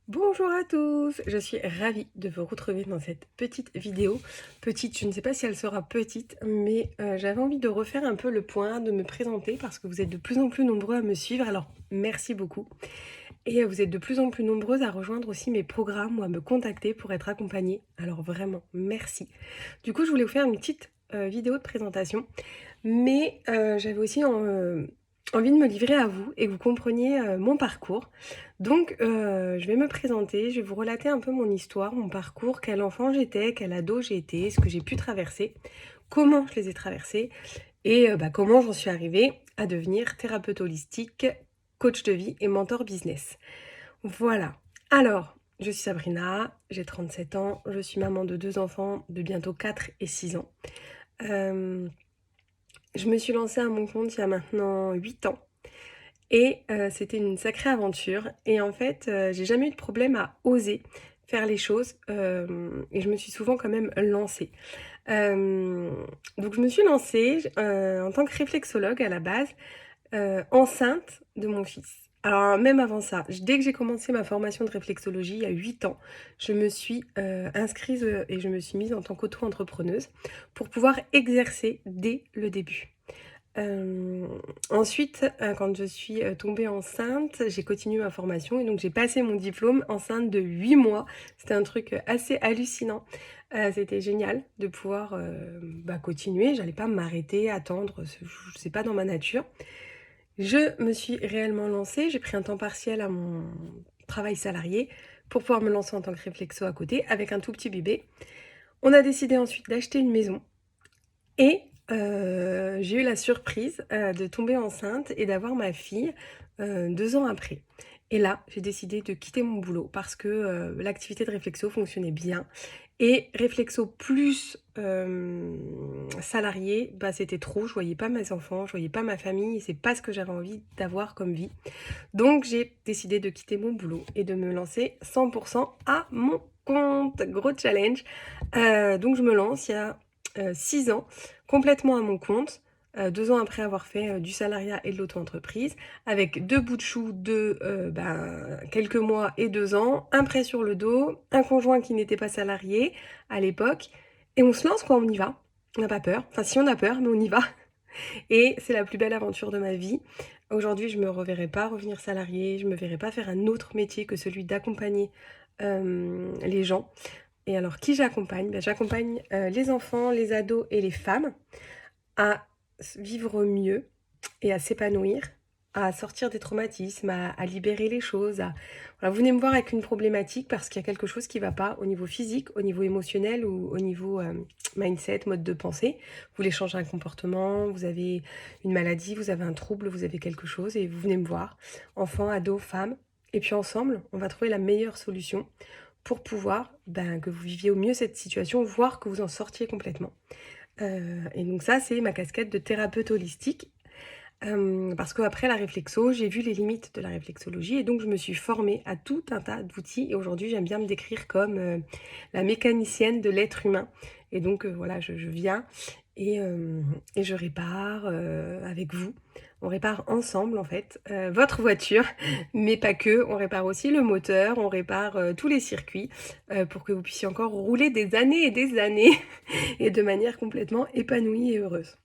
Bonjour à tous, je suis ravie de vous retrouver dans cette petite vidéo. Petite, je ne sais pas si elle sera petite, mais j'avais envie de refaire un peu le point, de me présenter parce que vous êtes de plus en plus nombreux à me suivre, alors merci beaucoup. Et vous êtes de plus en plus nombreuses à rejoindre aussi mes programmes ou à me contacter pour être accompagnée. Alors vraiment, merci. Du coup, je voulais vous faire une petite vidéo de présentation, mais j'avais aussi envie de me livrer à vous et que vous compreniez mon parcours. Donc, je vais me présenter, je vais vous relater un peu mon histoire, mon parcours, quel enfant j'étais, quel ado j'ai été, ce que j'ai pu traverser, comment je les ai traversés et comment j'en suis arrivée à devenir thérapeute holistique, coach de vie et mentor business. Voilà. Alors, je suis Sabrina, j'ai 37 ans, je suis maman de 2 enfants de bientôt 4 et 6 ans. Euh, je me suis lancée à mon compte il y a maintenant 8 ans et c'était une sacrée aventure et en fait, j'ai jamais eu de problème à oser faire les choses, et je me suis souvent quand même lancée. Donc je me suis lancée, en tant que réflexologue à la base, enceinte de mon fils. Alors même avant ça, dès que j'ai commencé ma formation de réflexologie il y a 8 ans, je me suis, inscrite, et je me suis mise en tant qu'auto-entrepreneuse pour pouvoir exercer dès le début. Hem, Ensuite, quand je suis, tombée enceinte, j'ai continué ma formation et donc j'ai passé mon diplôme enceinte de 8 mois. C'était un truc, assez hallucinant. C'était génial de pouvoir, continuer. J'allais pas m'arrêter, attendre, c'est pas dans ma nature. Je me suis réellement lancée, j'ai pris un temps partiel à mon travail salarié pour pouvoir me lancer en tant que réflexo à côté avec un tout petit bébé. On a décidé ensuite d'acheter une maison et j'ai eu la surprise, de tomber enceinte et d'avoir ma fille, 2 ans après. Et là, j'ai décidé de quitter mon boulot parce que, l'activité de réflexo fonctionnait bien et réflexo plus, salarié, bah, c'était trop. Je voyais pas mes enfants, je voyais pas ma famille et c'est pas ce que j'avais envie d'avoir comme vie. Donc j'ai décidé de quitter mon boulot et de me lancer 100 à mon compte. Gros challenge. Donc je me lance il y a, 6 ans, complètement à mon compte, 2 ans après avoir fait, du salariat et de l'auto-entreprise, avec 2 bouts de chou de, quelques mois et 2 ans, un prêt sur le dos, un conjoint qui n'était pas salarié à l'époque et on se lance quoi, on y va. On n'a pas peur, enfin si on a peur, mais on y va. Et c'est la plus belle aventure de ma vie. Aujourd'hui, je me reverrai pas revenir salariée, je me verrai pas faire un autre métier que celui d'accompagner, les gens. Et alors qui j'accompagne? Bah, j'accompagne, les enfants, les ados et les femmes à vivre mieux et à s'épanouir, à sortir des traumatismes, à libérer les choses, voilà, vous venez me voir avec une problématique parce qu'il y a quelque chose qui ne va pas au niveau physique, au niveau émotionnel ou au niveau, mindset, mode de pensée. Vous voulez changer un comportement, vous avez une maladie, vous avez un trouble, vous avez quelque chose et vous venez me voir, enfant, ado, femme et puis ensemble, on va trouver la meilleure solution pour pouvoir, que vous viviez au mieux cette situation, voire que vous en sortiez complètement. Et donc ça, c'est ma casquette de thérapeute holistique. Parce qu'après la réflexo, j'ai vu les limites de la réflexologie et donc je me suis formée à tout un tas d'outils et aujourd'hui j'aime bien me décrire comme, la mécanicienne de l'être humain et donc voilà, je viens et je répare, avec vous. On répare ensemble en fait, votre voiture, mais pas que. On répare aussi le moteur, on répare, tous les circuits, pour que vous puissiez encore rouler des années et des années et de manière complètement épanouie et heureuse.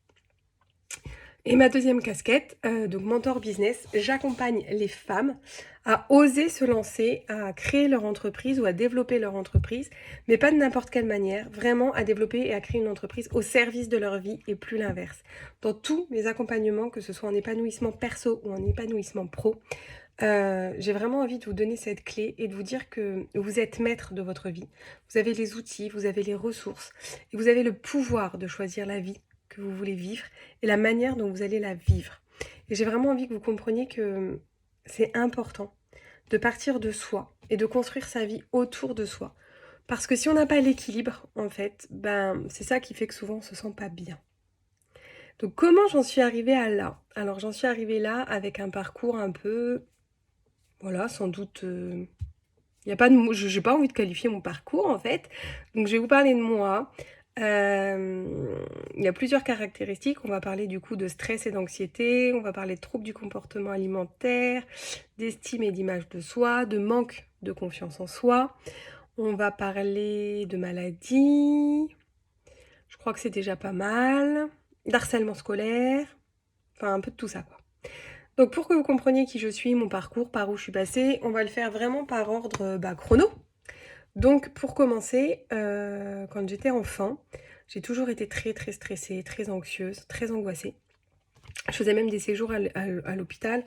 Et ma deuxième casquette, donc mentor business, j'accompagne les femmes à oser se lancer, à créer leur entreprise ou à développer leur entreprise, mais pas de n'importe quelle manière, vraiment à développer et à créer une entreprise au service de leur vie et plus l'inverse. Dans tous mes accompagnements, que ce soit en épanouissement perso ou en épanouissement pro, j'ai vraiment envie de vous donner cette clé et de vous dire que vous êtes maître de votre vie. Vous avez les outils, vous avez les ressources et vous avez le pouvoir de choisir la vie que vous voulez vivre et la manière dont vous allez la vivre. Et j'ai vraiment envie que vous compreniez que c'est important de partir de soi et de construire sa vie autour de soi. Parce que si on n'a pas l'équilibre, en fait, c'est ça qui fait que souvent on se sent pas bien. Donc comment j'en suis arrivée à là? Alors j'en suis arrivée là avec un parcours un peu, voilà, sans doute, y a pas de mots, j'ai pas envie de qualifier mon parcours en fait. Donc je vais vous parler de moi. Il y a plusieurs caractéristiques. On va parler du coup de stress et d'anxiété, on va parler de troubles du comportement alimentaire, d'estime et d'image de soi, de manque de confiance en soi. On va parler de maladies, je crois que c'est déjà pas mal, d'harcèlement scolaire, enfin un peu de tout ça quoi. Donc pour que vous compreniez qui je suis, mon parcours, par où je suis passée, on va le faire vraiment par ordre chrono. Donc pour commencer, quand j'étais enfant, j'ai toujours été très très stressée, très anxieuse, très angoissée. Je faisais même des séjours à l'hôpital,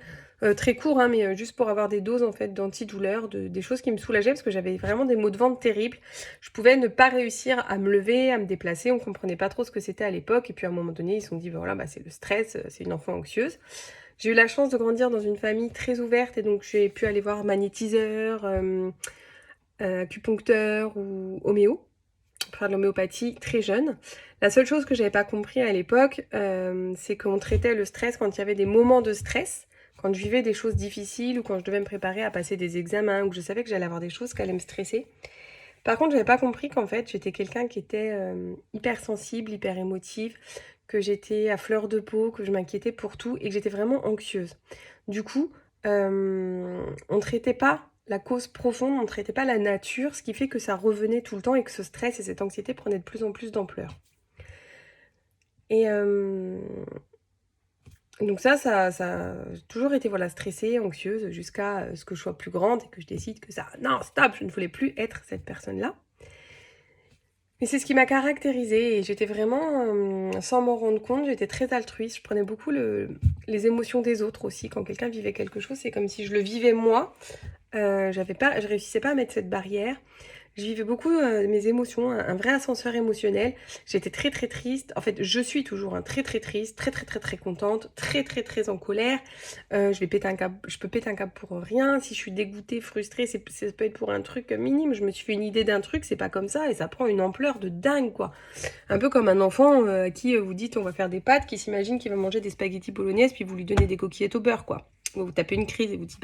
très courts, hein, mais juste pour avoir des doses en fait d'antidouleurs, des choses qui me soulageaient parce que j'avais vraiment des maux de ventre terribles. Je pouvais ne pas réussir à me lever, à me déplacer, on comprenait pas trop ce que c'était à l'époque. Et puis à un moment donné, ils se sont dit, voilà, bah, c'est le stress, c'est une enfant anxieuse. J'ai eu la chance de grandir dans une famille très ouverte et donc j'ai pu aller voir magnétiseur, acupuncteur ou homéo, faire de l'homéopathie très jeune. La seule chose que j'avais pas compris à l'époque, c'est qu'on traitait le stress quand il y avait des moments de stress, quand je vivais des choses difficiles ou quand je devais me préparer à passer des examens ou que je savais que j'allais avoir des choses qui allaient me stresser. Par contre, j'avais pas compris qu'en fait, j'étais quelqu'un qui était hyper sensible, hyper émotive, que j'étais à fleur de peau, que je m'inquiétais pour tout et que j'étais vraiment anxieuse. Du coup, on traitait pas la cause profonde, on ne traitait pas la nature, ce qui fait que ça revenait tout le temps et que ce stress et cette anxiété prenaient de plus en plus d'ampleur. Et donc j'ai toujours été voilà, stressée, anxieuse, jusqu'à ce que je sois plus grande et que je décide que ça, non, stop, je ne voulais plus être cette personne-là. Et c'est ce qui m'a caractérisée et j'étais vraiment, sans m'en rendre compte, j'étais très altruiste. Je prenais beaucoup les émotions des autres aussi. Quand quelqu'un vivait quelque chose, c'est comme si je le vivais moi. Je réussissais pas à mettre cette barrière. Je vivais beaucoup mes émotions, un vrai ascenseur émotionnel. J'étais très très triste. En fait, je suis toujours très très triste, très très très très contente, très très très en colère. Je vais péter un câble, je peux péter un câble pour rien. Si je suis dégoûtée, frustrée, ça peut être pour un truc minime. Je me suis fait une idée d'un truc, c'est pas comme ça et ça prend une ampleur de dingue quoi. Un peu comme un enfant à qui vous dites on va faire des pâtes, qui s'imagine qu'il va manger des spaghettis bolognaise puis vous lui donnez des coquillettes au beurre quoi. Vous tapez une crise et vous dites,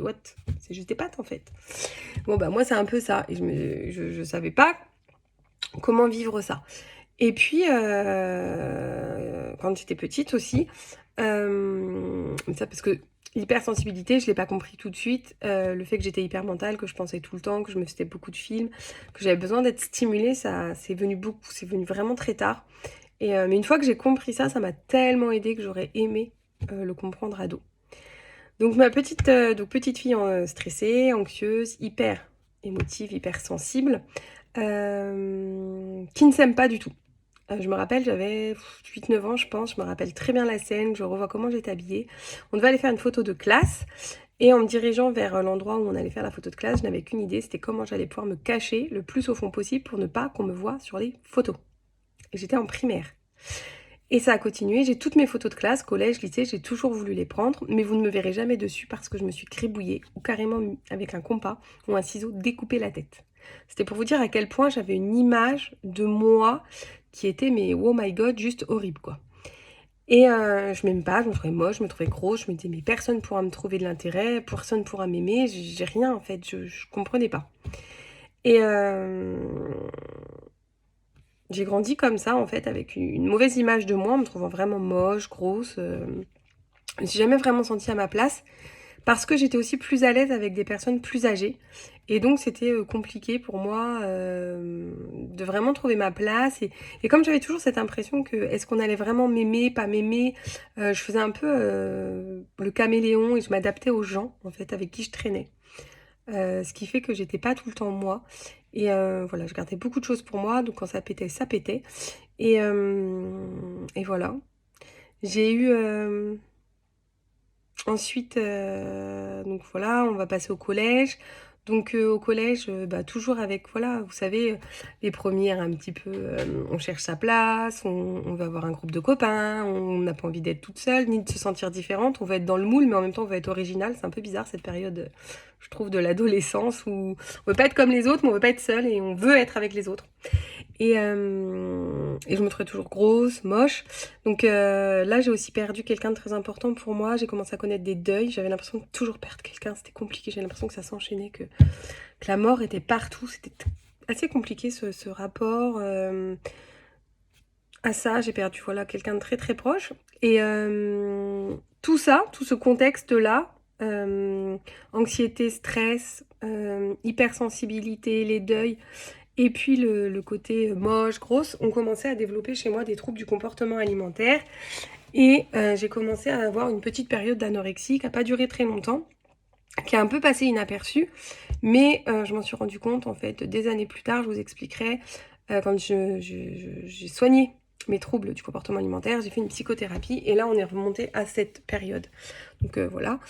what? C'est juste des pâtes en fait. Bon, bah, moi, c'est un peu ça. Et je savais pas comment vivre ça. Et puis, quand j'étais petite aussi, ça parce que l'hypersensibilité, je l'ai pas compris tout de suite. Le fait que j'étais hyper mentale, que je pensais tout le temps, que je me faisais beaucoup de films, que j'avais besoin d'être stimulée, ça, c'est venu vraiment très tard. Et, mais une fois que j'ai compris ça, ça m'a tellement aidée que j'aurais aimé le comprendre ado. Donc ma petite fille stressée, anxieuse, hyper émotive, hyper sensible, qui ne s'aime pas du tout. Je me rappelle, j'avais 8-9 ans, je pense. Je me rappelle très bien la scène. Je revois comment j'étais habillée. On devait aller faire une photo de classe. Et en me dirigeant vers l'endroit où on allait faire la photo de classe, je n'avais qu'une idée. C'était comment j'allais pouvoir me cacher le plus au fond possible pour ne pas qu'on me voie sur les photos. Et j'étais en primaire. Et ça a continué. J'ai toutes mes photos de classe, collège, lycée. J'ai toujours voulu les prendre. Mais vous ne me verrez jamais dessus parce que je me suis cribouillée ou carrément avec un compas ou un ciseau découpé la tête. C'était pour vous dire à quel point j'avais une image de moi qui était, mais oh my god, juste horrible quoi. Et je m'aime pas, je me trouvais moche, je me trouvais grosse, je me disais mais personne pourra me trouver de l'intérêt, personne pourra m'aimer, j'ai rien en fait, je comprenais pas. Et j'ai grandi comme ça en fait, avec une mauvaise image de moi, en me trouvant vraiment moche, grosse. Je me suis jamais vraiment sentie à ma place. Parce que j'étais aussi plus à l'aise avec des personnes plus âgées. Et donc, c'était compliqué pour moi de vraiment trouver ma place. Et comme j'avais toujours cette impression que est-ce qu'on allait vraiment m'aimer, pas m'aimer, je faisais un peu le caméléon et je m'adaptais aux gens, en fait, avec qui je traînais. Ce qui fait que j'étais pas tout le temps moi. Et voilà, je gardais beaucoup de choses pour moi. Donc, quand ça pétait, ça pétait. Et voilà. J'ai eu... Ensuite, donc voilà, on va passer au collège. Donc au collège, bah, toujours avec, voilà, vous savez, les premières un petit peu, on cherche sa place, on va avoir un groupe de copains, on n'a pas envie d'être toute seule, ni de se sentir différente, on va être dans le moule, mais en même temps on va être original. C'est un peu bizarre cette période, je trouve, de l'adolescence où on veut pas être comme les autres, mais on veut pas être seul et on veut être avec les autres. Et je me trouvais toujours grosse, moche. Donc là, j'ai aussi perdu quelqu'un de très important pour moi. J'ai commencé à connaître des deuils. J'avais l'impression de toujours perdre quelqu'un. C'était compliqué. J'ai l'impression que ça s'enchaînait, que la mort était partout. C'était assez compliqué ce rapport. à ça, j'ai perdu voilà, quelqu'un de très très proche. Et tout ça, tout ce contexte-là, anxiété, stress, hypersensibilité, les deuils, et puis le côté moche, grosse, ont commencé à développer chez moi des troubles du comportement alimentaire. Et j'ai commencé à avoir une petite période d'anorexie qui n'a pas duré très longtemps, qui a un peu passé inaperçue, mais je m'en suis rendu compte en fait des années plus tard. Je vous expliquerai quand j'ai soigné mes troubles du comportement alimentaire, j'ai fait une psychothérapie et là on est remonté à cette période. Donc voilà.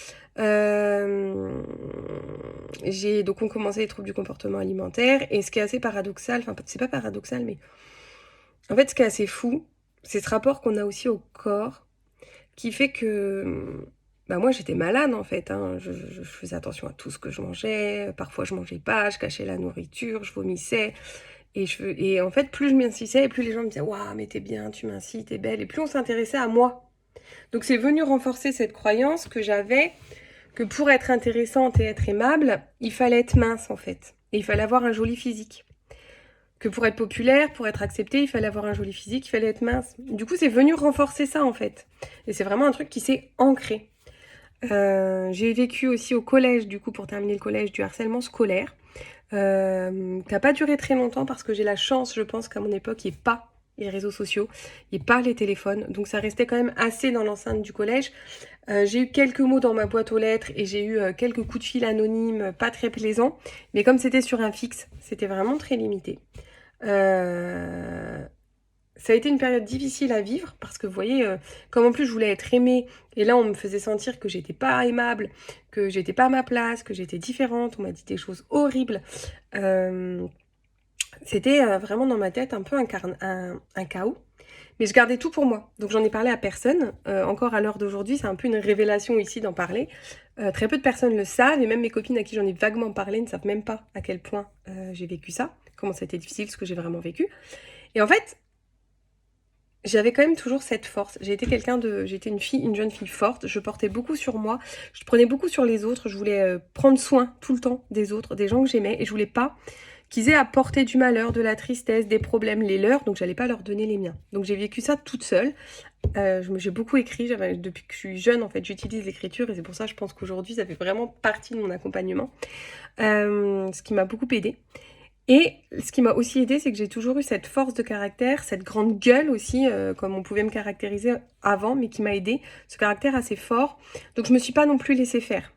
Donc on commençait les troubles du comportement alimentaire et ce qui est assez paradoxal, enfin c'est pas paradoxal mais en fait ce qui est assez fou, c'est ce rapport qu'on a aussi au corps qui fait que bah moi j'étais malade en fait, hein. Je faisais attention à tout ce que je mangeais, parfois je mangeais pas, je cachais la nourriture, je vomissais. Et en fait, plus je m'insistais, et plus les gens me disaient waouh, mais t'es bien, tu m'incites, t'es belle. Et plus on s'intéressait à moi. Donc c'est venu renforcer cette croyance que j'avais que pour être intéressante et être aimable, il fallait être mince en fait. Et il fallait avoir un joli physique. Que pour être populaire, pour être accepté, il fallait avoir un joli physique, il fallait être mince. Du coup, c'est venu renforcer ça en fait. Et c'est vraiment un truc qui s'est ancré. J'ai vécu aussi au collège, du coup, pour terminer le collège, du harcèlement scolaire. Qui n'a pas duré très longtemps parce que j'ai la chance, je pense, qu'à mon époque, il n'y ait pas les réseaux sociaux, il n'y ait pas les téléphones. Donc ça restait quand même assez dans l'enceinte du collège. J'ai eu quelques mots dans ma boîte aux lettres et j'ai eu quelques coups de fil anonymes, pas très plaisants. Mais comme c'était sur un fixe, c'était vraiment très limité. Ça a été une période difficile à vivre parce que vous voyez, comme en plus je voulais être aimée et là on me faisait sentir que j'étais pas aimable, que j'étais pas à ma place, que j'étais différente, on m'a dit des choses horribles. C'était vraiment dans ma tête un peu un chaos. Mais je gardais tout pour moi. Donc j'en ai parlé à personne. Encore à l'heure d'aujourd'hui, c'est un peu une révélation ici d'en parler. Très peu de personnes le savent et même mes copines à qui j'en ai vaguement parlé ne savent même pas à quel point j'ai vécu ça, comment c'était difficile, ce que j'ai vraiment vécu. Et en fait, j'avais quand même toujours cette force. J'étais une jeune fille forte. Je portais beaucoup sur moi. Je prenais beaucoup sur les autres. Je voulais prendre soin tout le temps des autres, des gens que j'aimais. Et je voulais pas qu'ils aient à porter du malheur, de la tristesse, des problèmes, les leurs. Donc j'allais pas leur donner les miens. Donc j'ai vécu ça toute seule. J'ai beaucoup écrit. Depuis que je suis jeune, en fait, j'utilise l'écriture. Et c'est pour ça, je pense qu'aujourd'hui, ça fait vraiment partie de mon accompagnement. Ce qui m'a beaucoup aidée. Et ce qui m'a aussi aidée, c'est que j'ai toujours eu cette force de caractère, cette grande gueule aussi, comme on pouvait me caractériser avant, mais qui m'a aidée, ce caractère assez fort. Donc je me suis pas non plus laissée faire.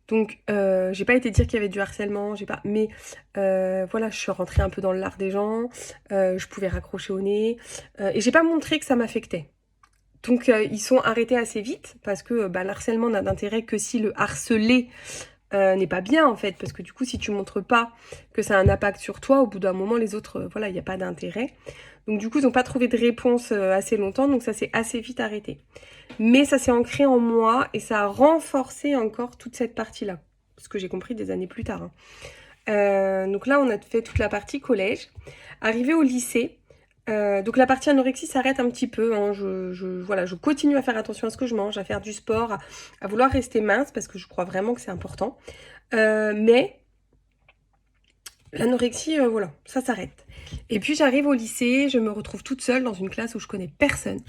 Donc j'ai pas été dire qu'il y avait du harcèlement, mais voilà, je suis rentrée un peu dans le lard des gens, je pouvais raccrocher au nez, et j'ai pas montré que ça m'affectait. Donc ils sont arrêtés assez vite, parce que l'harcèlement n'a d'intérêt que si le harcelé n'est pas bien en fait, parce que du coup si tu montres pas que ça a un impact sur toi, au bout d'un moment les autres, voilà, il n'y a pas d'intérêt. Donc du coup ils n'ont pas trouvé de réponse assez longtemps, donc ça s'est assez vite arrêté. Mais ça s'est ancré en moi et ça a renforcé encore toute cette partie-là, ce que j'ai compris des années plus tard, hein. Donc là on a fait toute la partie collège. Arrivé au lycée, donc la partie anorexie s'arrête un petit peu, hein. Voilà, je continue à faire attention à ce que je mange, à faire du sport, à vouloir rester mince parce que je crois vraiment que c'est important. Mais l'anorexie, voilà, ça s'arrête. Et puis j'arrive au lycée, je me retrouve toute seule dans une classe où je connais personne.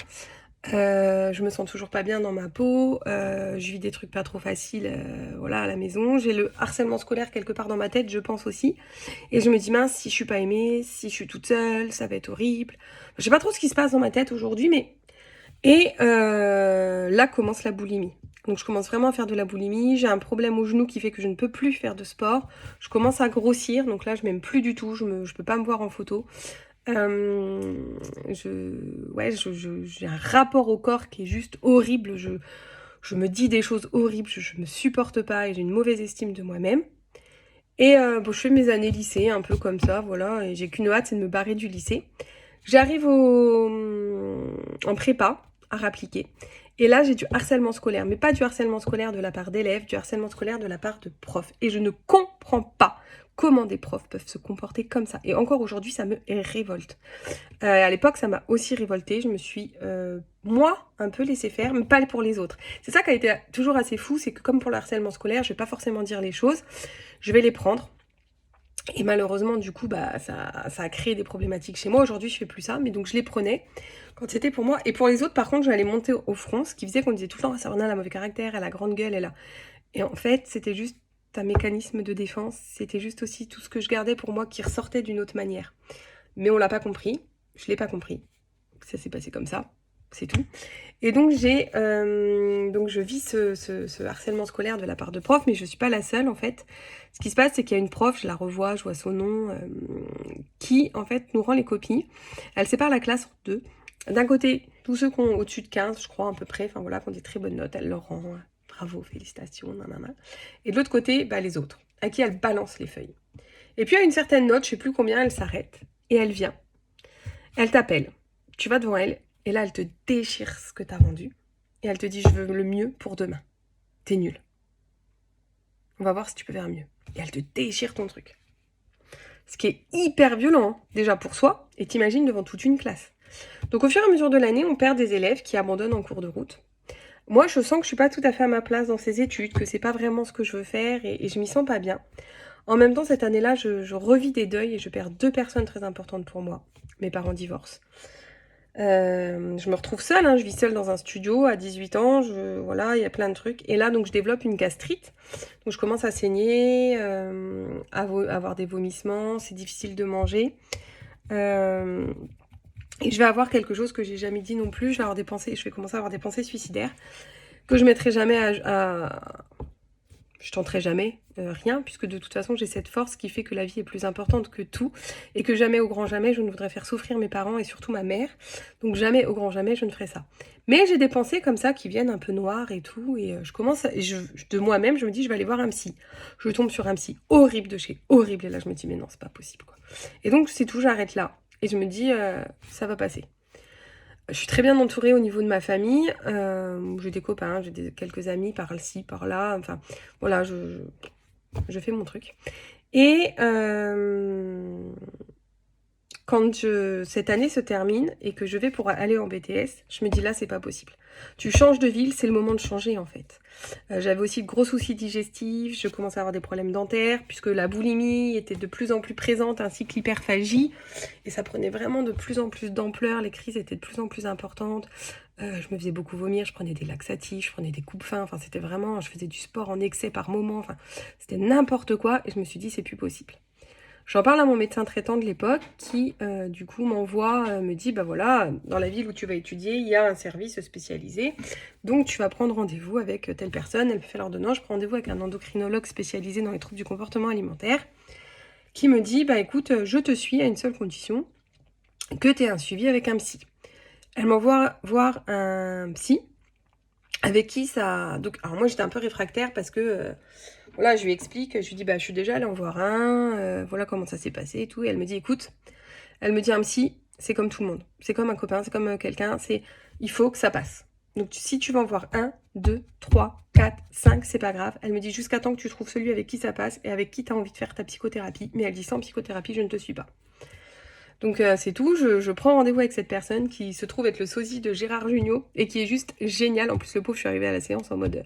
Je me sens toujours pas bien dans ma peau, je vis des trucs pas trop faciles voilà, à la maison. J'ai le harcèlement scolaire quelque part dans ma tête, je pense aussi. Et je me dis, mince, si je suis pas aimée, si je suis toute seule, ça va être horrible. Je sais pas trop ce qui se passe dans ma tête aujourd'hui, mais... Et là commence la boulimie. Donc je commence vraiment à faire de la boulimie. J'ai un problème au genou qui fait que je ne peux plus faire de sport. Je commence à grossir, donc là je m'aime plus du tout, je peux pas me voir en photo. J'ai un rapport au corps qui est juste horrible. Je me dis des choses horribles, je me supporte pas et j'ai une mauvaise estime de moi-même. Et je fais mes années lycée un peu comme ça, voilà, et j'ai qu'une hâte, c'est de me barrer du lycée. J'arrive en prépa à rappliquer. Et là, j'ai du harcèlement scolaire, mais pas du harcèlement scolaire de la part d'élèves, du harcèlement scolaire de la part de profs. Et je ne comprends pas comment des profs peuvent se comporter comme ça. Et encore aujourd'hui, ça me révolte. À l'époque, ça m'a aussi révoltée. Je me suis, moi, un peu laissée faire, mais pas pour les autres. C'est ça qui a été toujours assez fou, c'est que comme pour le harcèlement scolaire, je vais pas forcément dire les choses, je vais les prendre. Et malheureusement, du coup, bah, ça a créé des problématiques chez moi. Aujourd'hui, je fais plus ça, mais donc je les prenais quand c'était pour moi. Et pour les autres, par contre, j'allais monter au front, ce qui faisait qu'on disait tout le temps, Sabrina, elle a mauvais caractère, elle a grande gueule, elle a... Et en fait, c'était juste un mécanisme de défense. C'était juste aussi tout ce que je gardais pour moi qui ressortait d'une autre manière. Mais on l'a pas compris. Je l'ai pas compris. Ça s'est passé comme ça. C'est tout. Et donc donc je vis ce harcèlement scolaire de la part de profs, mais je suis pas la seule en fait. Ce qui se passe, c'est qu'il y a une prof, je la revois, je vois son nom, qui en fait nous rend les copies. Elle sépare la classe en deux. D'un côté, tous ceux qui ont au-dessus de 15, je crois à peu près, enfin voilà, qui ont des très bonnes notes, elle leur rend bravo, félicitations, nanana. Et de l'autre côté, bah, les autres, à qui elle balance les feuilles. Et puis à une certaine note, je sais plus combien, elle s'arrête et elle vient. Elle t'appelle. Tu vas devant elle et là, elle te déchire ce que t'as rendu. Et elle te dit, je veux le mieux pour demain. T'es nul. On va voir si tu peux faire mieux. Et elle te déchire ton truc. Ce qui est hyper violent, hein, déjà pour soi, et t'imagines devant toute une classe. Donc au fur et à mesure de l'année, on perd des élèves qui abandonnent en cours de route. Moi, je sens que je suis pas tout à fait à ma place dans ces études, que c'est pas vraiment ce que je veux faire, et je m'y sens pas bien. En même temps, cette année-là, je revis des deuils et je perds 2 personnes très importantes pour moi. Mes parents divorcent. Je me retrouve seule, hein, je vis seule dans un studio à 18 ans, voilà, il y a plein de trucs. Et là, donc, je développe une gastrite. Donc, je commence à saigner, avoir des vomissements, c'est difficile de manger. Et je vais avoir quelque chose que j'ai jamais dit non plus, je vais commencer à avoir des pensées suicidaires que je mettrai jamais je tenterai jamais rien, puisque de toute façon j'ai cette force qui fait que la vie est plus importante que tout, et que jamais au grand jamais je ne voudrais faire souffrir mes parents et surtout ma mère, donc jamais au grand jamais je ne ferai ça. Mais j'ai des pensées comme ça qui viennent un peu noires et tout, et je commence, de moi-même je me dis je vais aller voir un psy. Je tombe sur un psy horrible de chez horrible, et là je me dis mais non c'est pas possible quoi. Et donc c'est tout, j'arrête là, et je me dis ça va passer. Je suis très bien entourée au niveau de ma famille. J'ai des copains, quelques amis par-ci, par-là. Enfin, voilà, je fais mon truc. Et quand cette année se termine et que je vais pour aller en BTS, je me dis là, c'est pas possible. Tu changes de ville, c'est le moment de changer en fait. J'avais aussi de gros soucis digestifs, je commençais à avoir des problèmes dentaires, puisque la boulimie était de plus en plus présente, ainsi que l'hyperphagie. Et ça prenait vraiment de plus en plus d'ampleur, les crises étaient de plus en plus importantes. Je me faisais beaucoup vomir, je prenais des laxatifs, je prenais des coupes-faim, enfin c'était vraiment, je faisais du sport en excès par moment, enfin c'était n'importe quoi, et je me suis dit c'est plus possible. J'en parle à mon médecin traitant de l'époque qui, du coup, me dit, bah voilà, dans la ville où tu vas étudier, il y a un service spécialisé, donc tu vas prendre rendez-vous avec telle personne, elle fait l'ordonnance, je prends rendez-vous avec un endocrinologue spécialisé dans les troubles du comportement alimentaire, qui me dit, bah écoute, je te suis à une seule condition, que tu aies un suivi avec un psy. Elle m'envoie voir un psy, avec qui ça... Donc, alors moi j'étais un peu réfractaire parce que... voilà, je lui explique, je lui dis, bah, je suis déjà allée en voir un, voilà comment ça s'est passé et tout. Et elle me dit, écoute, elle me dit, un psy, c'est comme tout le monde. C'est comme un copain, c'est comme quelqu'un, il faut que ça passe. Donc, si tu vas en voir un, deux, trois, quatre, cinq, c'est pas grave. Elle me dit, jusqu'à temps que tu trouves celui avec qui ça passe et avec qui tu as envie de faire ta psychothérapie. Mais elle dit, sans psychothérapie, je ne te suis pas. Donc c'est tout, je prends rendez-vous avec cette personne qui se trouve être le sosie de Gérard Jugnot et qui est juste génial. En plus le pauvre, je suis arrivée à la séance en mode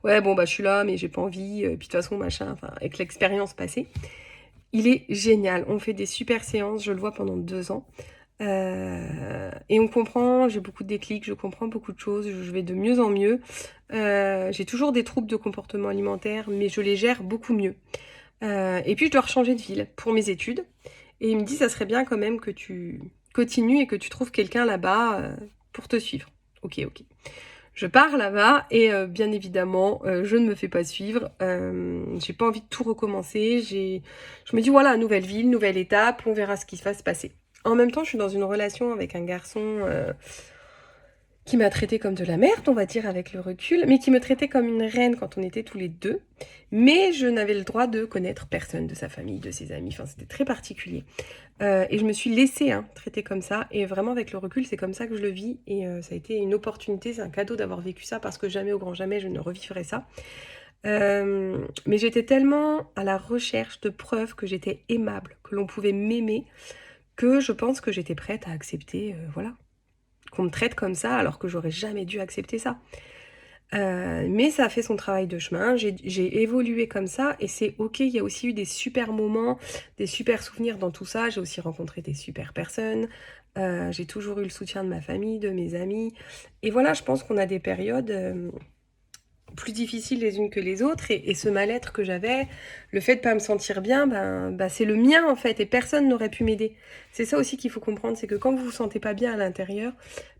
ouais bon bah je suis là mais j'ai pas envie, puis de toute façon machin, enfin avec l'expérience passée. Il est génial, on fait des super séances, je le vois pendant 2 ans. Et on comprend, j'ai beaucoup de déclics, je comprends beaucoup de choses, je vais de mieux en mieux. J'ai toujours des troubles de comportement alimentaire, mais je les gère beaucoup mieux. Et puis je dois changer de ville pour mes études. Et il me dit, ça serait bien quand même que tu continues et que tu trouves quelqu'un là-bas pour te suivre. Ok, ok. Je pars là-bas et bien évidemment, je ne me fais pas suivre. J'ai pas envie de tout recommencer. Je me dis, voilà, nouvelle ville, nouvelle étape, on verra ce qui va se passer. En même temps, je suis dans une relation avec un garçon qui m'a traité comme de la merde, on va dire avec le recul, mais qui me traitait comme une reine quand on était tous les deux. Mais je n'avais le droit de connaître personne de sa famille, de ses amis, enfin c'était très particulier. Et je me suis laissée traiter comme ça, et vraiment avec le recul, c'est comme ça que je le vis, et ça a été une opportunité, c'est un cadeau d'avoir vécu ça, parce que jamais au grand jamais je ne revivrai ça. Mais j'étais tellement à la recherche de preuves que j'étais aimable, que l'on pouvait m'aimer, que je pense que j'étais prête à accepter, voilà, qu'on me traite comme ça alors que j'aurais jamais dû accepter ça. Mais ça a fait son travail de chemin, j'ai évolué comme ça et c'est ok, il y a aussi eu des super moments, des super souvenirs dans tout ça, j'ai aussi rencontré des super personnes, j'ai toujours eu le soutien de ma famille, de mes amis, et voilà, je pense qu'on a des périodes plus difficiles les unes que les autres et ce mal-être que j'avais, le fait de pas me sentir bien, c'est le mien en fait et personne n'aurait pu m'aider. C'est ça aussi qu'il faut comprendre, c'est que quand vous vous sentez pas bien à l'intérieur,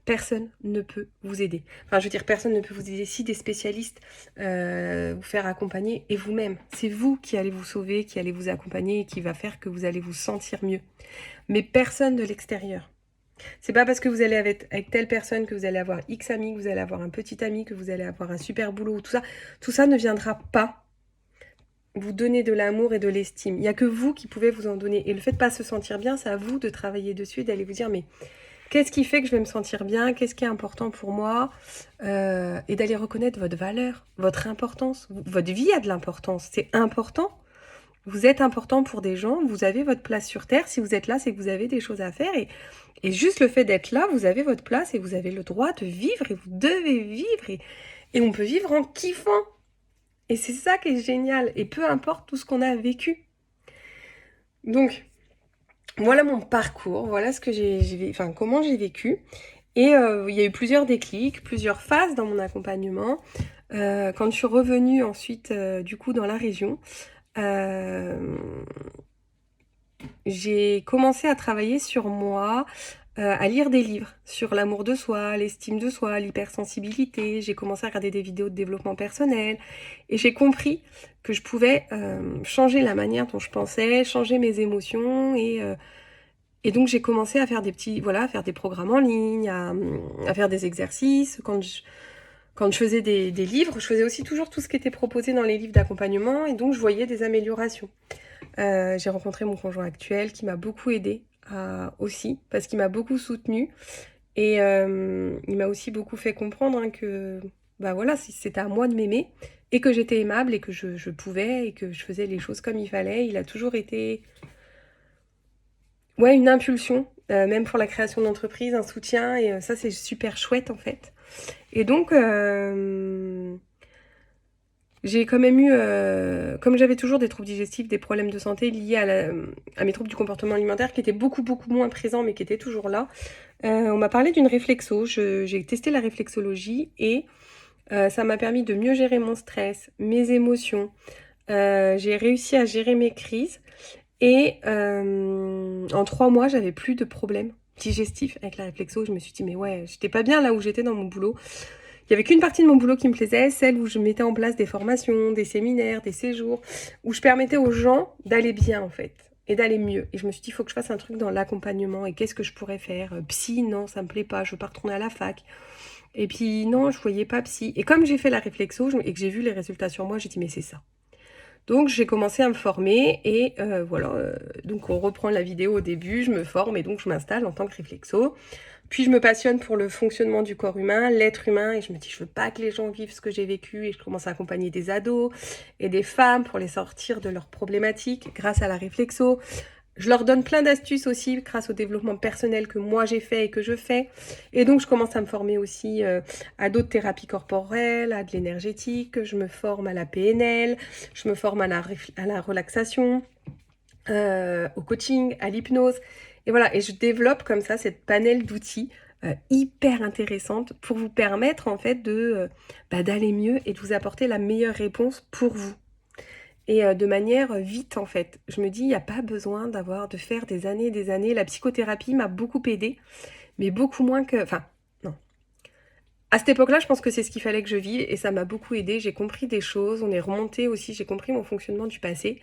personne ne peut vous aider. Enfin, je veux dire, personne ne peut vous aider. Si des spécialistes vous faire accompagner et vous-même, c'est vous qui allez vous sauver, qui allez vous accompagner et qui va faire que vous allez vous sentir mieux. Mais personne de l'extérieur. C'est pas parce que vous allez avec telle personne que vous allez avoir X amis, que vous allez avoir un petit ami, que vous allez avoir un super boulot, tout ça ne viendra pas vous donner de l'amour et de l'estime. Il n'y a que vous qui pouvez vous en donner. Et le fait de pas se sentir bien, c'est à vous de travailler dessus et d'aller vous dire, mais qu'est-ce qui fait que je vais me sentir bien? Qu'est-ce qui est important pour moi? Et d'aller reconnaître votre valeur, votre importance. Votre vie a de l'importance, c'est important. Vous êtes important pour des gens, vous avez votre place sur Terre. Si vous êtes là, c'est que vous avez des choses à faire. Et juste le fait d'être là, vous avez votre place et vous avez le droit de vivre et vous devez vivre. Et on peut vivre en kiffant. Et c'est ça qui est génial. Et peu importe tout ce qu'on a vécu. Donc, voilà mon parcours. Voilà ce que comment j'ai vécu. Et il y a eu plusieurs déclics, plusieurs phases dans mon accompagnement. Quand je suis revenue ensuite, du coup, dans la région, j'ai commencé à travailler sur moi, à lire des livres sur l'amour de soi, l'estime de soi, l'hypersensibilité. J'ai commencé à regarder des vidéos de développement personnel et j'ai compris que je pouvais changer la manière dont je pensais, changer mes émotions et donc j'ai commencé à faire à faire des programmes en ligne, à faire des exercices. Quand je faisais des livres, je faisais aussi toujours tout ce qui était proposé dans les livres d'accompagnement et donc je voyais des améliorations. J'ai rencontré mon conjoint actuel qui m'a beaucoup aidée aussi parce qu'il m'a beaucoup soutenue et il m'a aussi beaucoup fait comprendre que voilà, si c'était à moi de m'aimer et que j'étais aimable et que je pouvais et que je faisais les choses comme il fallait. Il a toujours été une impulsion, même pour la création d'entreprise, un soutien et ça c'est super chouette en fait. Et donc j'ai quand même eu, comme j'avais toujours des troubles digestifs, des problèmes de santé liés à mes troubles du comportement alimentaire qui étaient beaucoup, beaucoup moins présents mais qui étaient toujours là, on m'a parlé d'une réflexo. J'ai testé la réflexologie et ça m'a permis de mieux gérer mon stress, mes émotions. J'ai réussi à gérer mes crises et en 3 mois, j'avais plus de problèmes digestifs avec la réflexo. Je me suis dit, mais ouais, j'étais pas bien là où j'étais dans mon boulot. Il y avait qu'une partie de mon boulot qui me plaisait, celle où je mettais en place des formations, des séminaires, des séjours, où je permettais aux gens d'aller bien en fait, et d'aller mieux. Et je me suis dit, il faut que je fasse un truc dans l'accompagnement, et qu'est-ce que je pourrais faire? Psy, non, ça me plaît pas, je veux pas retourner à la fac. Et puis non, je voyais pas psy. Et comme j'ai fait la réflexo et que j'ai vu les résultats sur moi, j'ai dit, mais c'est ça. Donc j'ai commencé à me former et donc on reprend la vidéo au début, je me forme et donc je m'installe en tant que réflexo. Puis je me passionne pour le fonctionnement du corps humain, l'être humain, et je me dis je veux pas que les gens vivent ce que j'ai vécu et je commence à accompagner des ados et des femmes pour les sortir de leurs problématiques grâce à la réflexo. Je leur donne plein d'astuces aussi grâce au développement personnel que moi j'ai fait et que je fais. Et donc je commence à me former aussi à d'autres thérapies corporelles, à de l'énergétique, je me forme à la PNL, je me forme à la relaxation, au coaching, à l'hypnose. Et voilà, et je développe comme ça cette panel d'outils hyper intéressante pour vous permettre en fait d'aller mieux et de vous apporter la meilleure réponse pour vous. Et de manière vite en fait. Je me dis, il n'y a pas besoin de faire des années et des années. La psychothérapie m'a beaucoup aidée, mais beaucoup moins que... Enfin, non. À cette époque-là, je pense que c'est ce qu'il fallait que je vive et ça m'a beaucoup aidée. J'ai compris des choses, on est remonté aussi, j'ai compris mon fonctionnement du passé.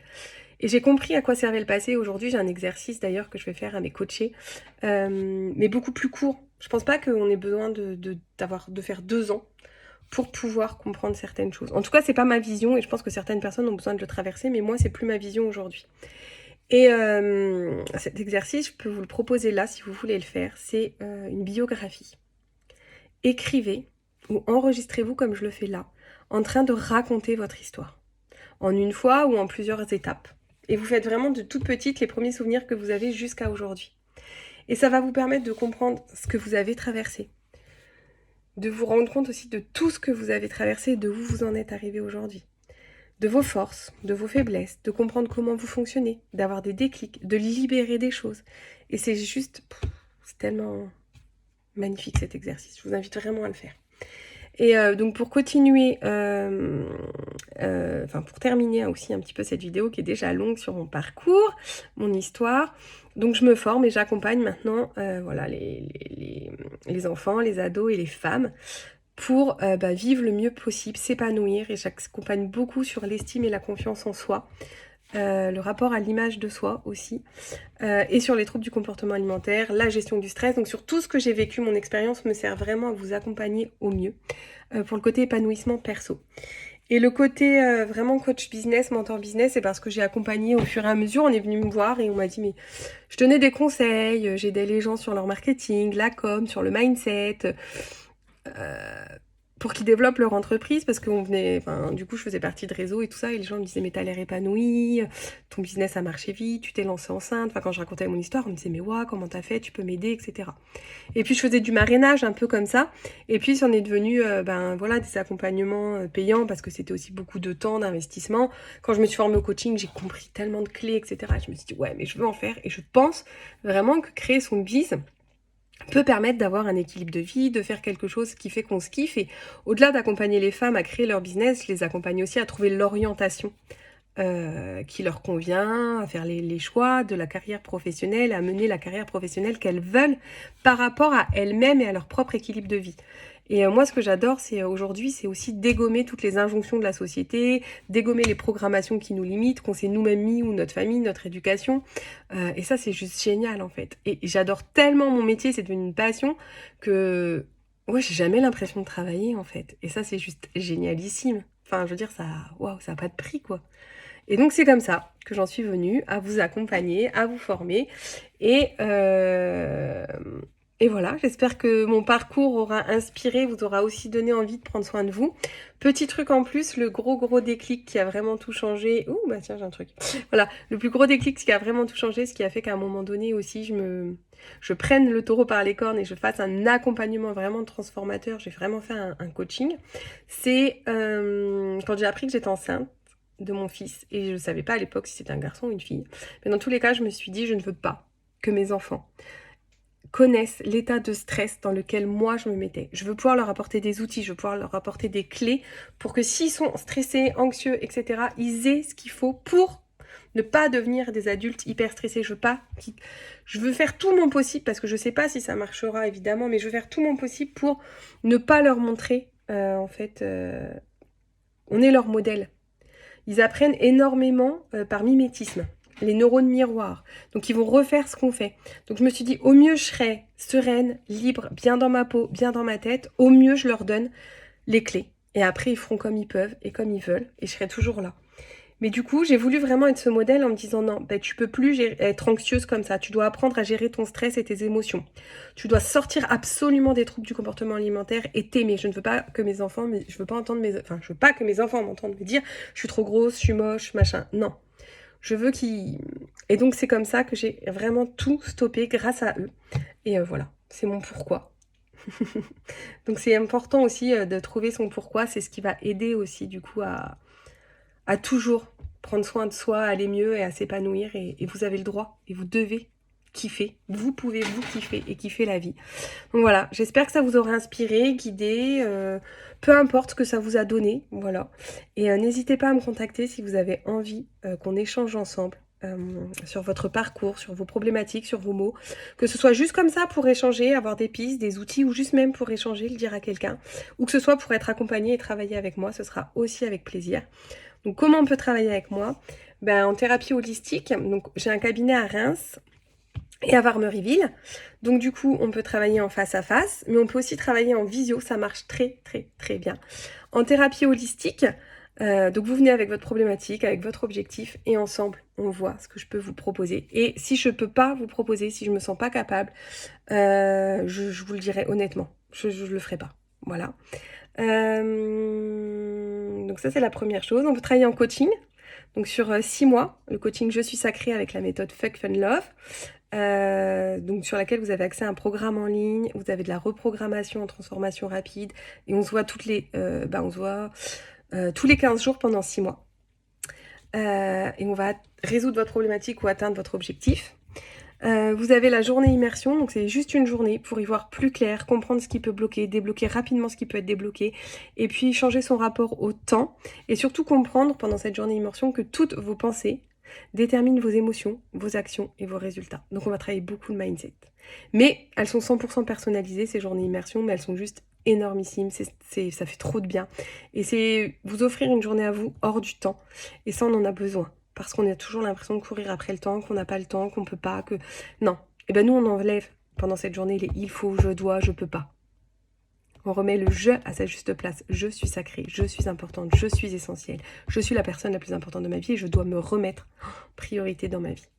Et j'ai compris à quoi servait le passé. Aujourd'hui, j'ai un exercice d'ailleurs que je vais faire à mes coachés, mais beaucoup plus court. Je pense pas qu'on ait besoin de faire 2 ans pour pouvoir comprendre certaines choses. En tout cas, c'est pas ma vision et je pense que certaines personnes ont besoin de le traverser, mais moi, c'est plus ma vision aujourd'hui. Et cet exercice, je peux vous le proposer là si vous voulez le faire. C'est une biographie. Écrivez ou enregistrez-vous comme je le fais là, en train de raconter votre histoire, en une fois ou en plusieurs étapes. Et vous faites vraiment de toute petite les premiers souvenirs que vous avez jusqu'à aujourd'hui. Et ça va vous permettre de comprendre ce que vous avez traversé. de vous rendre compte aussi de tout ce que vous avez traversé, de où vous en êtes arrivé aujourd'hui, de vos forces, de vos faiblesses, de comprendre comment vous fonctionnez, d'avoir des déclics, de libérer des choses. Et c'est juste, c'est tellement magnifique cet exercice. Je vous invite vraiment à le faire. Et donc pour continuer, pour terminer aussi un petit peu cette vidéo qui est déjà longue sur mon parcours, mon histoire, donc je me forme et j'accompagne maintenant voilà, les enfants, les ados et les femmes pour vivre le mieux possible, s'épanouir, et j'accompagne beaucoup sur l'estime et la confiance en soi. Le rapport à l'image de soi aussi, et sur les troubles du comportement alimentaire, la gestion du stress. Donc sur tout ce que j'ai vécu, mon expérience me sert vraiment à vous accompagner au mieux pour le côté épanouissement perso. Et le côté vraiment coach business, mentor business, c'est parce que j'ai accompagné au fur et à mesure. On est venu me voir et on m'a dit mais je donnais des conseils, j'aidais les gens sur leur marketing, la com, sur le mindset, pour qu'ils développent leur entreprise, parce qu'on venait, du coup je faisais partie de réseau et tout ça, et les gens me disaient mais t'as l'air épanoui, ton business a marché vite, tu t'es lancée enceinte, quand je racontais mon histoire, on me disait mais ouais, comment t'as fait, tu peux m'aider, etc. Et puis je faisais du marrainage un peu comme ça, et puis c'en est devenu des accompagnements payants, parce que c'était aussi beaucoup de temps, d'investissement. Quand je me suis formée au coaching, j'ai compris tellement de clés, etc. Je me suis dit ouais, mais je veux en faire, et je pense vraiment que créer son biz peut permettre d'avoir un équilibre de vie, de faire quelque chose qui fait qu'on se kiffe. Et au-delà d'accompagner les femmes à créer leur business, je les accompagne aussi à trouver l'orientation qui leur convient, à faire les choix de la carrière professionnelle, à mener la carrière professionnelle qu'elles veulent par rapport à elles-mêmes et à leur propre équilibre de vie. Et moi, ce que j'adore, c'est aujourd'hui, c'est aussi dégommer toutes les injonctions de la société, dégommer les programmations qui nous limitent, qu'on s'est nous-mêmes mis, ou notre famille, notre éducation. Et ça, c'est juste génial, en fait. Et j'adore tellement mon métier, c'est devenu une passion, que ouais, j'ai jamais l'impression de travailler, en fait. Et ça, c'est juste génialissime. Enfin, je veux dire, ça, waouh, ça n'a pas de prix, quoi. Et donc c'est comme ça que j'en suis venue à vous accompagner, à vous former. Et, euh, et voilà, j'espère que mon parcours aura inspiré, vous aura aussi donné envie de prendre soin de vous. Petit truc en plus, le gros déclic qui a vraiment tout changé. Ouh, bah tiens, j'ai un truc. Voilà, le plus gros déclic qui a vraiment tout changé, ce qui a fait qu'à un moment donné aussi, je prenne le taureau par les cornes et je fasse un accompagnement vraiment transformateur. J'ai vraiment fait un coaching. C'est quand j'ai appris que j'étais enceinte de mon fils, et je ne savais pas à l'époque si c'était un garçon ou une fille. Mais dans tous les cas, je me suis dit, je ne veux pas que mes enfants connaissent l'état de stress dans lequel moi je me mettais. Je veux pouvoir leur apporter des outils, je veux pouvoir leur apporter des clés pour que s'ils sont stressés, anxieux, etc., ils aient ce qu'il faut pour ne pas devenir des adultes hyper stressés. Je veux faire tout mon possible, parce que je ne sais pas si ça marchera évidemment, mais je veux faire tout mon possible pour ne pas leur montrer, on est leur modèle. Ils apprennent énormément par mimétisme, les neurones miroirs. Donc ils vont refaire ce qu'on fait. Donc je me suis dit, au mieux je serai sereine, libre, bien dans ma peau, bien dans ma tête, au mieux je leur donne les clés. Et après ils feront comme ils peuvent et comme ils veulent, et je serai toujours là. Mais du coup, j'ai voulu vraiment être ce modèle en me disant non, tu peux plus être anxieuse comme ça. Tu dois apprendre à gérer ton stress et tes émotions. Tu dois sortir absolument des troubles du comportement alimentaire et t'aimer. Je ne veux pas que mes enfants, je veux pas que mes enfants m'entendent me dire je suis trop grosse, je suis moche, machin. Non. Je veux qu'ils... Et donc c'est comme ça que j'ai vraiment tout stoppé grâce à eux. Et voilà, c'est mon pourquoi. Donc c'est important aussi de trouver son pourquoi. C'est ce qui va aider aussi du coup à toujours prendre soin de soi, à aller mieux et à s'épanouir. Et vous avez le droit et vous devez kiffer. Vous pouvez vous kiffer et kiffer la vie. Donc voilà, j'espère que ça vous aura inspiré, guidé, peu importe ce que ça vous a donné. Voilà. Et n'hésitez pas à me contacter si vous avez envie qu'on échange ensemble. Sur votre parcours, sur vos problématiques, sur vos mots, que ce soit juste comme ça pour échanger, avoir des pistes, des outils, ou juste même pour échanger, le dire à quelqu'un, ou que ce soit pour être accompagné et travailler avec moi, ce sera aussi avec plaisir. Donc comment on peut travailler avec moi? En thérapie holistique, donc j'ai un cabinet à Reims et à Varmerieville. Donc du coup, on peut travailler en face à face, mais on peut aussi travailler en visio, ça marche très bien. En thérapie holistique, donc vous venez avec votre problématique, avec votre objectif, et ensemble, on voit ce que je peux vous proposer. Et si je peux pas vous proposer, si je me sens pas capable, je vous le dirai honnêtement, je le ferai pas. Voilà. Donc ça, c'est la première chose. On peut travailler en coaching, donc sur 6 mois, le coaching Je suis sacrée avec la méthode Fuck Fun Love. donc sur laquelle vous avez accès à un programme en ligne, vous avez de la reprogrammation en transformation rapide, et on se voit tous les 15 jours pendant 6 mois. Et on va résoudre votre problématique ou atteindre votre objectif. Vous avez la journée immersion, donc c'est juste une journée pour y voir plus clair, comprendre ce qui peut bloquer, débloquer rapidement ce qui peut être débloqué, et puis changer son rapport au temps, et surtout comprendre pendant cette journée immersion que toutes vos pensées déterminent vos émotions, vos actions et vos résultats. Donc on va travailler beaucoup de mindset. Mais elles sont 100% personnalisées, ces journées immersion, mais elles sont juste énormissimes, ça fait trop de bien. Et c'est vous offrir une journée à vous hors du temps, et ça on en a besoin. Parce qu'on a toujours l'impression de courir après le temps, qu'on n'a pas le temps, qu'on peut pas, que... Non. Et ben nous, on enlève pendant cette journée les il faut, je dois, je peux pas. On remet le je à sa juste place. Je suis sacrée, je suis importante, je suis essentielle. Je suis la personne la plus importante de ma vie et je dois me remettre en priorité dans ma vie.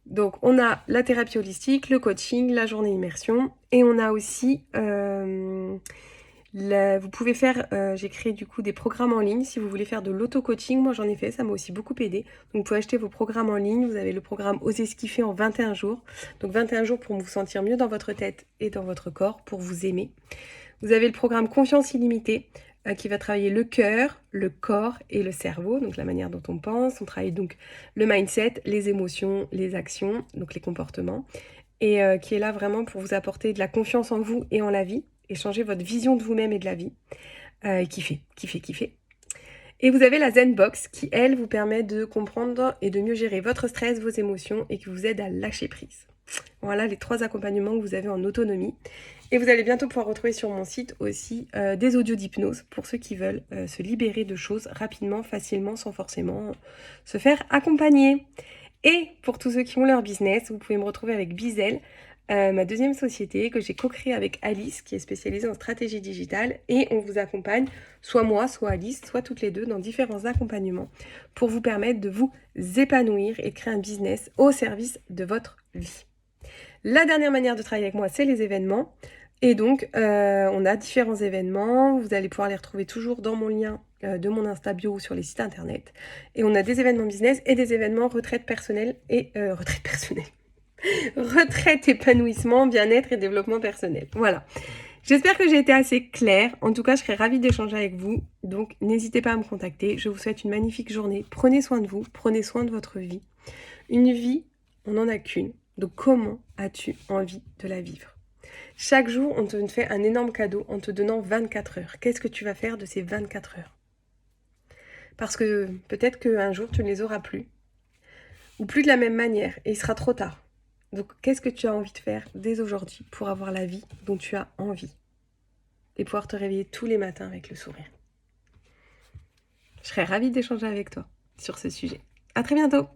Donc, on a la thérapie holistique, le coaching, la journée immersion. Et on a aussi... vous pouvez faire, j'ai créé du coup des programmes en ligne si vous voulez faire de l'auto-coaching. Moi j'en ai fait, ça m'a aussi beaucoup aidé. Donc vous pouvez acheter vos programmes en ligne. Vous avez le programme Oser ce kiffer en 21 jours. Donc 21 jours pour vous sentir mieux dans votre tête et dans votre corps, pour vous aimer. Vous avez le programme Confiance illimitée qui va travailler le cœur, le corps et le cerveau, donc la manière dont on pense. On travaille donc le mindset, les émotions, les actions, donc les comportements. Et qui est là vraiment pour vous apporter de la confiance en vous et en la vie. Et changer votre vision de vous-même et de la vie. Kiffer. Et vous avez la Zen Box qui, elle, vous permet de comprendre et de mieux gérer votre stress, vos émotions et qui vous aide à lâcher prise. Voilà les 3 accompagnements que vous avez en autonomie. Et vous allez bientôt pouvoir retrouver sur mon site aussi des audios d'hypnose pour ceux qui veulent se libérer de choses rapidement, facilement, sans forcément se faire accompagner. Et pour tous ceux qui ont leur business, vous pouvez me retrouver avec Bizel, ma deuxième société que j'ai co-créée avec Alice, qui est spécialisée en stratégie digitale. Et on vous accompagne, soit moi, soit Alice, soit toutes les deux, dans différents accompagnements pour vous permettre de vous épanouir et de créer un business au service de votre vie. La dernière manière de travailler avec moi, c'est les événements. Et donc, on a différents événements. Vous allez pouvoir les retrouver toujours dans mon lien de mon Insta bio ou sur les sites internet. Et on a des événements business et des événements retraite personnelle et retraite, épanouissement, bien-être et développement personnel. Voilà. J'espère que j'ai été assez claire. En tout cas, je serais ravie d'échanger avec vous. Donc, n'hésitez pas à me contacter. Je vous souhaite une magnifique journée. Prenez soin de vous. Prenez soin de votre vie. Une vie, on n'en a qu'une. Donc, comment as-tu envie de la vivre ? Chaque jour, on te fait un énorme cadeau en te donnant 24 heures. Qu'est-ce que tu vas faire de ces 24 heures ? Parce que peut-être qu'un jour, tu ne les auras plus. Ou plus de la même manière. Et il sera trop tard. Donc, qu'est-ce que tu as envie de faire dès aujourd'hui pour avoir la vie dont tu as envie et pouvoir te réveiller tous les matins avec le sourire ? Je serais ravie d'échanger avec toi sur ce sujet. À très bientôt!